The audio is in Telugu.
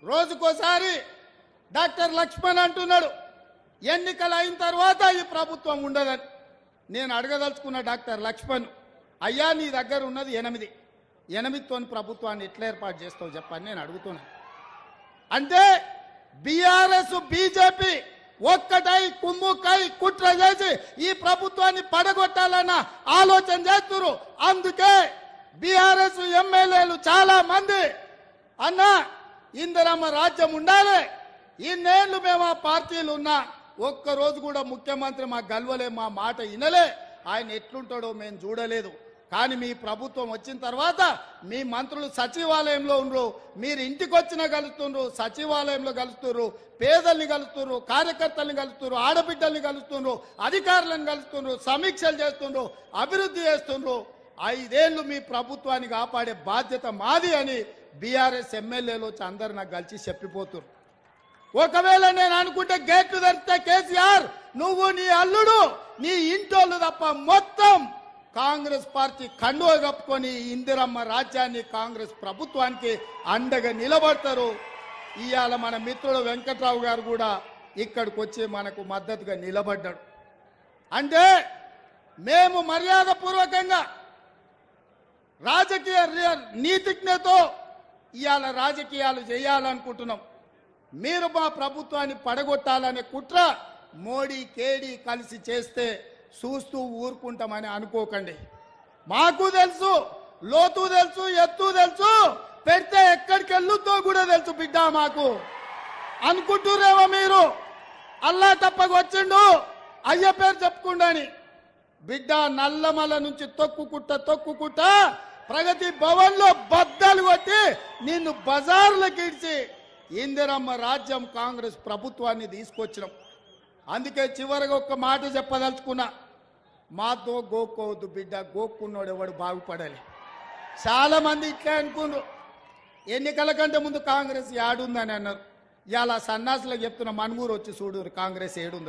రోజుకోసారి డాక్టర్ లక్ష్మణ్ అంటున్నాడు ఎన్నికలు అయిన తర్వాత ఈ ప్రభుత్వం ఉండదని. నేను అడగదలుచుకున్న డాక్టర్ లక్ష్మణ్, అయ్యా నీ దగ్గర ఉన్నది 8 ప్రభుత్వాన్ని ఎట్లా ఏర్పాటు చేస్తావు చెప్పని నేను అడుగుతున్నాను. అంటే బీఆర్ఎస్ బీజేపీ ఒక్కటై కుమ్ముకై కుట్ర చేసి ఈ ప్రభుత్వాన్ని పడగొట్టాలన్న ఆలోచన చేస్తున్నారు. అందుకే బీఆర్ఎస్ ఎమ్మెల్యేలు చాలా మంది అన్నా ఇందిరమ్మ రాజ్యం ఉండాలి, ఇన్నేళ్లు మేము ఆ పార్టీలు ఉన్నా ఒక్కరోజు కూడా ముఖ్యమంత్రి మా గల్వలే, మా మాట వినలే, ఆయన ఎట్లుంటాడో మేము చూడలేదు. కానీ మీ ప్రభుత్వం వచ్చిన తర్వాత మీ మంత్రులు సచివాలయంలో ఉండరు, మీరు ఇంటికి వచ్చినా కలుస్తున్నారు, సచివాలయంలో కలుస్తున్నారు, పేదల్ని కలుస్తున్నారు, కార్యకర్తల్ని కలుస్తున్నారు, ఆడబిడ్డల్ని కలుస్తున్నారు, అధికారులను కలుస్తున్నారు, సమీక్షలు చేస్తున్నారు, అభివృద్ధి చేస్తున్నారు. 5 ఏళ్లు మీ ప్రభుత్వాన్ని కాపాడే బాధ్యత మాది అని బీఆర్ఎస్ ఎమ్మెల్యేలు వచ్చి అందరు నాకు కలిసి చెప్పిపోతున్నారు. ఒకవేళ నేను అనుకుంటే గేట్లు తెరిస్తే కేసీఆర్ నువ్వు నీ అల్లుడు నీ ఇంటోళ్ళు తప్ప మొత్తం కాంగ్రెస్ పార్టీ కండువ కప్పుకొని ఇందిరమ్మ రాజ్యాన్ని కాంగ్రెస్ ప్రభుత్వానికి అండగా నిలబడతారు. ఇవాళ మన మిత్రుడు వెంకట్రావు గారు కూడా ఇక్కడికి వచ్చి మనకు మద్దతుగా నిలబడ్డాడు. అంటే మేము మర్యాద పూర్వకంగా రాజకీయ నీతిజ్ఞతో ఇవాళ రాజకీయాలు చేయాలనుకుంటున్నాం. మీరు మా ప్రభుత్వాన్ని పడగొట్టాలనే కుట్ర మోడీ కేడీ కలిసి చేస్తే చూస్తూ ఊరుకుంటామని అనుకోకండి. మాకు తెలుసు, లోతు తెలుసు, ఎత్తు తెలుసు, పెడితే ఎక్కడికి వెళ్ళుతో కూడా తెలుసు బిడ్డ. మాకు అనుకుంటున్నారేమో మీరు అల్లా తప్పకు వచ్చిండు అయ్య పేరు చెప్పుకుండని. బిడ్డ నల్లమల నుంచి తొక్కుకుంటా ప్రగతి భవన్ లో బద్దలు కొట్టి నిన్ను బజార్లకు ఇడిచి ఇందిరమ్మ రాజ్యం కాంగ్రెస్ ప్రభుత్వాన్ని తీసుకొచ్చినాం. అందుకే చివరిగా ఒక్క మాట చెప్పదలుచుకున్నా, మాతో గోక్కోవద్దు బిడ్డ, గోక్కున్నాడు ఎవడు బాగుపడాలి. చాలా మంది ఇట్లా అనుకున్నారు, ఎన్నికల కంటే ముందు కాంగ్రెస్ ఏడుందని అన్నారు. ఇలా సన్నాసులకు చెప్తున్న మన్మూరు వచ్చి చూడు కాంగ్రెస్ ఏడుంది.